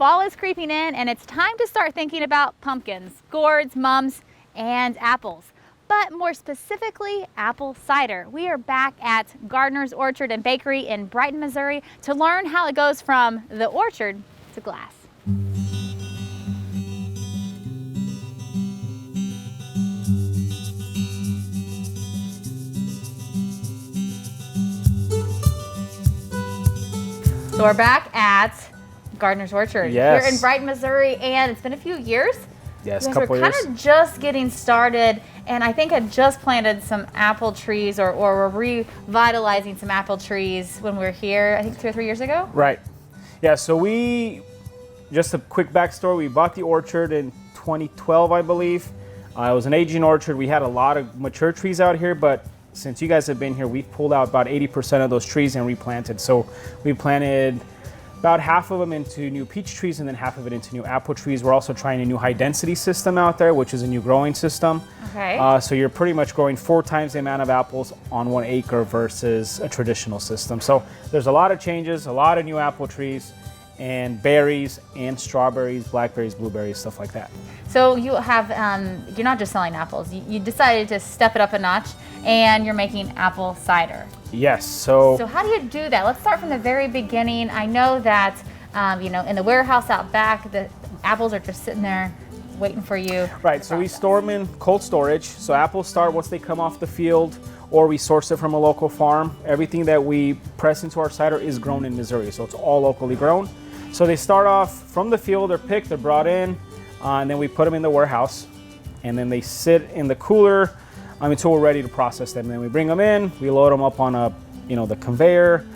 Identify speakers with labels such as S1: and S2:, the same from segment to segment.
S1: fall is creeping in and it's time to start thinking about pumpkins, gourds, mums, and apples. But more specifically, apple cider. We are back at Gardner's Orchard and Bakery in Brighton, Missouri to learn how it goes from the orchard to glass. So we're back at Gardner's Orchard here in Brighton, Missouri, and it's been a few years.
S2: Yes,
S1: a couple years. We're kind of just getting started, and I think I just planted some apple trees, or we're revitalizing some apple trees when we were here, I think 2 or 3 years ago.
S2: Right. Yeah, so just a quick backstory, we bought the orchard in 2012, I believe. It was an aging orchard. We had a lot of mature trees out here, but since you guys have been here, we've pulled out about 80% of those trees and replanted. So we planted about half of them into new peach trees and then half of it into new apple trees. We're also trying a new high density system out there, which is a new growing system.
S1: Okay.
S2: So you're pretty much growing 4 times the amount of apples on 1 acre versus a traditional system. So there's a lot of changes, a lot of new apple trees, and berries and strawberries, blackberries, blueberries, stuff like that.
S1: So you have, you're not just selling apples. You decided to step it up a notch, and you're making apple cider.
S2: Yes. So
S1: how do you do that? Let's start from the very beginning. I know that, in the warehouse out back, the apples are just sitting there waiting for you.
S2: Right. So we store them in cold storage. So apples start once they come off the field, or we source it from a local farm. Everything that we press into our cider is grown in Missouri, so it's all locally grown. So they start off from the field, they're picked, they're brought in, and then we put them in the warehouse, and then they sit in the cooler until we're ready to process them. And then we bring them in, we load them up on the conveyor.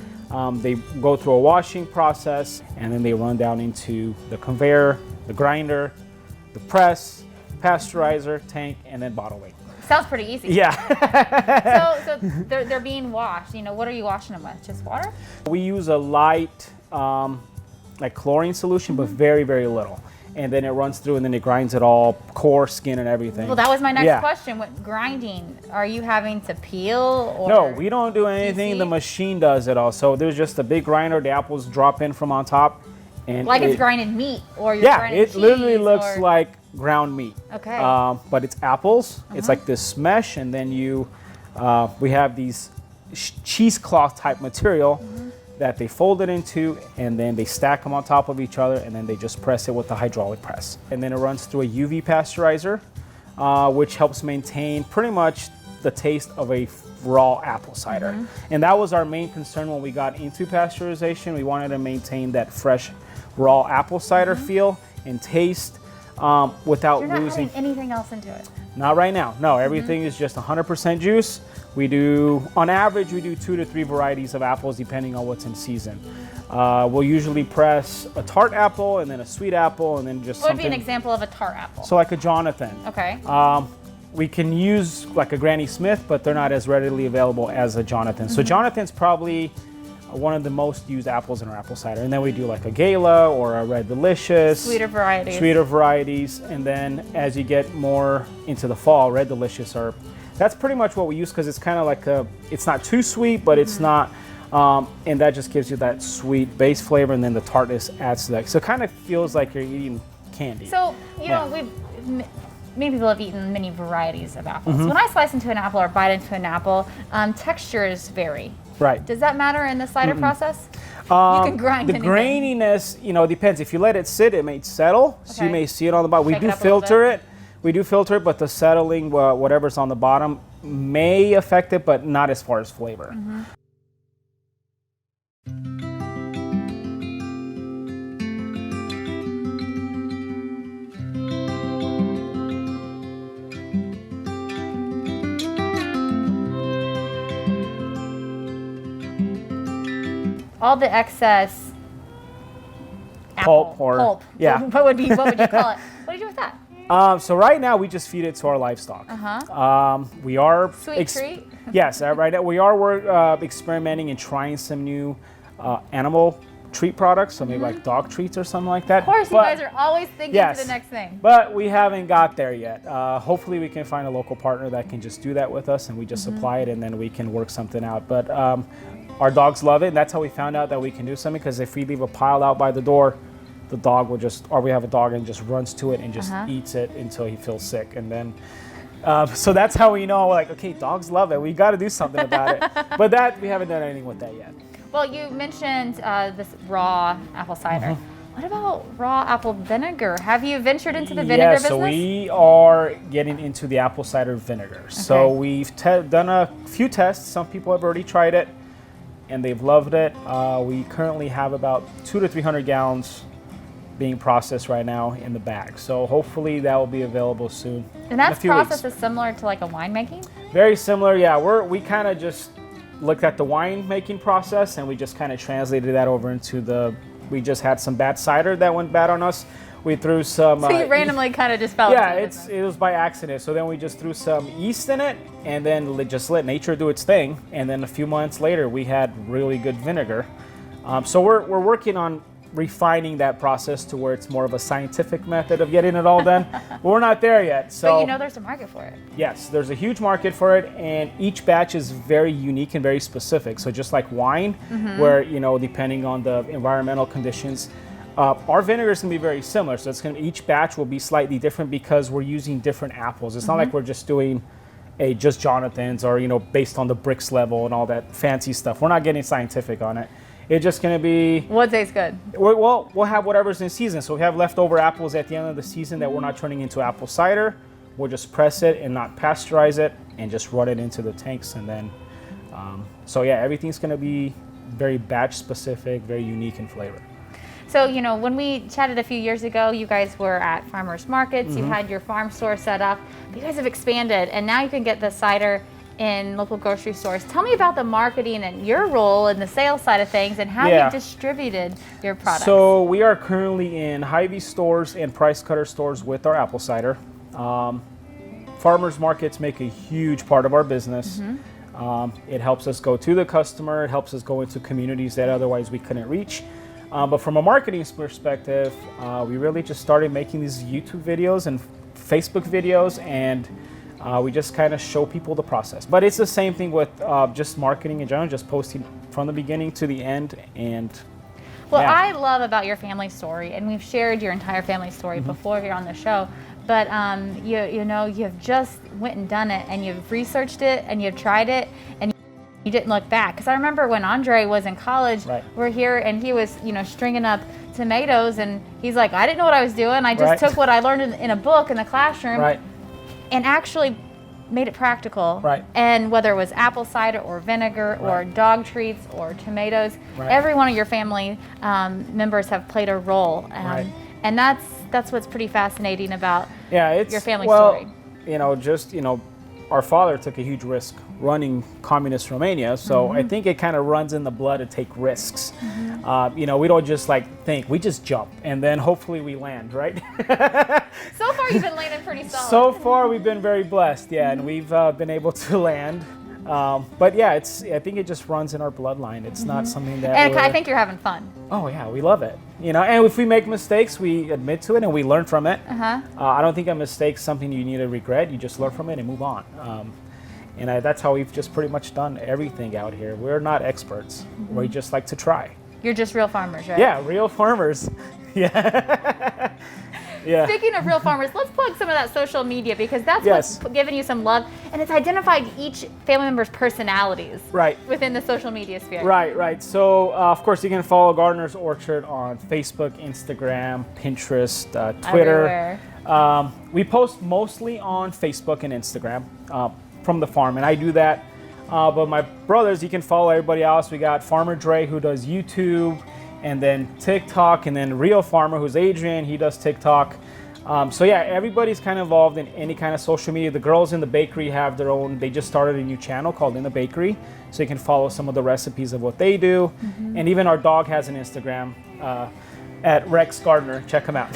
S2: They go through a washing process, and then they run down into the conveyor, the grinder, the press, pasteurizer, tank, and then bottling.
S1: Sounds pretty easy.
S2: Yeah.
S1: so they're being washed. What are you washing them with? Just water?
S2: We use a light, like chlorine solution, but very, very little. And then it runs through and then it grinds it all, core, skin, and everything.
S1: Well, that was my next question. What grinding? Are you having to peel? Or
S2: no, we don't do anything.
S1: DC?
S2: The machine does it all. So there's just a big grinder. The apples drop in from on top. And
S1: like it's grinded meat, or you're grinding cheese?
S2: Yeah, it literally looks like ground meat.
S1: Okay.
S2: But it's apples. It's like this mesh, and then we have these cheesecloth type material that they fold it into, and then they stack them on top of each other, and then they just press it with the hydraulic press. And then it runs through a UV pasteurizer, which helps maintain pretty much the taste of a raw apple cider. And that was our main concern when we got into pasteurization. We wanted to maintain that fresh, raw apple cider feel and taste without
S1: You're not
S2: losing
S1: adding anything else into it.
S2: Not right now. No, everything is just 100% juice. We do, on average, we do 2 to 3 varieties of apples depending on what's in season. We'll usually press a tart apple and then a sweet apple and then just
S1: What would be an example of a tart apple?
S2: So like a Jonathan.
S1: Okay.
S2: We can use like a Granny Smith, but they're not as readily available as a Jonathan. So Jonathan's probably one of the most used apples in our apple cider. And then we do like a Gala or a Red Delicious.
S1: Sweeter varieties. And then as you get more into the fall, Red Delicious that's pretty much what we use, because it's kind of like it's not too sweet, but it's not, and that just gives you that sweet base flavor, and then the tartness adds to that. So it kind of feels like you're eating candy. So, many people have eaten many varieties of apples. When I slice into an apple or bite into an apple, textures vary.
S2: Right.
S1: Does that matter in the cider process? You can grind
S2: the
S1: anything.
S2: graininess, depends. If you let it sit, it may settle. So you may see it on the bottom. We do filter it. We do filter it, but the settling, whatever's on the bottom, may affect it, but not as far as flavor.
S1: All the excess
S2: pulp.
S1: Yeah. What would you call it? What do you do with that?
S2: So right now we just feed it to our livestock. We are
S1: sweet treat.
S2: Yes, right now we are experimenting and trying some new animal treat products, so maybe like dog treats or something like that.
S1: Of course, you guys are always thinking to the next thing.
S2: But we haven't got there yet. Hopefully we can find a local partner that can just do that with us, and we just supply it, and then we can work something out. But our dogs love it, and that's how we found out that we can do something, because if we leave a pile out by the door,
S1: the dog will just, or we have a dog and just runs to it and just eats it until he feels sick. And then, so that's how we know, like, okay, dogs love it. We got to do something about it. But that, we haven't done anything with that yet.
S3: Well, you mentioned this raw apple cider. What about raw apple vinegar? Have you ventured into the vinegar business?
S1: So we are getting into the apple cider vinegar. Okay. So we've done a few tests. Some people have already tried it, and they've loved it. We currently have about 200 to 300 gallons being processed right now in the bag. So hopefully that will be available soon.
S3: And that process is similar to like a winemaking?
S1: Very similar, yeah. We kind of just looked at the winemaking process, and we just kind of translated that over into we just had some bad cider that went bad on us. We threw some...
S3: So you randomly kind of just fell into it?
S1: Yeah, it was by accident. So then we just threw some yeast in it, and then just let nature do its thing. And then a few months later, we had really good vinegar. So we're working on refining that process to where it's more of a scientific method of getting it all done. But we're not there yet. So,
S3: but you know there's a market for it.
S1: Yes, there's a huge market for it, and each batch is very unique and very specific. So just like wine, where, you know, depending on the environmental conditions, our vinegar is going to be very similar. So each batch will be slightly different because we're using different apples. It's not like we're just doing just Jonathan's or, you know, based on the bricks level and all that fancy stuff. We're not getting scientific on it. It's just going to be...
S3: What tastes good?
S1: Well, we'll have whatever's in season. So we have leftover apples at the end of the season that we're not turning into apple cider. We'll just press it and not pasteurize it and just run it into the tanks. And then, so yeah, everything's going to be very batch specific, very unique in flavor.
S3: So, you know, when we chatted a few years ago, you guys were at farmers markets. You had your farm store set up. But you guys have expanded, and now you can get the cider in local grocery stores. Tell me about the marketing and your role in the sales side of things and how you distributed your products.
S1: So we are currently in Hy-Vee stores and price cutter stores with our apple cider. Farmers markets make a huge part of our business. It helps us go to the customer. It helps us go into communities that otherwise we couldn't reach. But from a marketing perspective, we really just started making these YouTube videos and Facebook videos, and we just kind of show people the process. But it's the same thing with just marketing in general, just posting from the beginning to the end. And
S3: well, I love about your family story, and we've shared your entire family story before here on the show, but you know, you've just went and done it, and you've researched it, and you've tried it, and you didn't look back. Because I remember when Andre was in college, we're here, and he was, you know, stringing up tomatoes, and he's like, I didn't know what I was doing. I just took what I learned in a book in the classroom and actually made it practical. And whether it was apple cider or vinegar or dog treats or tomatoes, every one of your family members have played a role. And that's what's pretty fascinating about your family story.
S1: You know, just, you know, our father took a huge risk running communist Romania, so I think it kind of runs in the blood to take risks. You know, we don't just like think, we just jump and then hopefully we land, right?
S3: So far you've been landing pretty solid.
S1: So far we've been very blessed, and we've been able to land. But yeah, I think it just runs in our bloodline. It's not something that
S3: And I think you're having fun.
S1: Oh yeah, we love it. You know, and if we make mistakes, we admit to it and we learn from it. I don't think a mistake's something you need to regret. You just learn from it and move on. And that's how we've just pretty much done everything out here. We're not experts. We just like to try.
S3: You're just real farmers, right?
S1: Yeah, real farmers. Yeah. Yeah.
S3: Speaking of real farmers, let's plug some of that social media, because that's what's given you some love, and it's identified each family member's personalities within the social media sphere.
S1: Right. So, of course, you can follow Gardener's Orchard on Facebook, Instagram, Pinterest, Twitter.
S3: Everywhere.
S1: We post mostly on Facebook and Instagram from the farm, and I do that. But my brothers, you can follow everybody else. We got Farmer Dre, who does YouTube, and then TikTok, and then Real Farmer, who's Adrian, he does TikTok. So yeah, everybody's kind of involved in any kind of social media. The girls in the bakery have their own, they just started a new channel called In the Bakery, so you can follow some of the recipes of what they do. And even our dog has an Instagram at Rex Gardner. Check him out.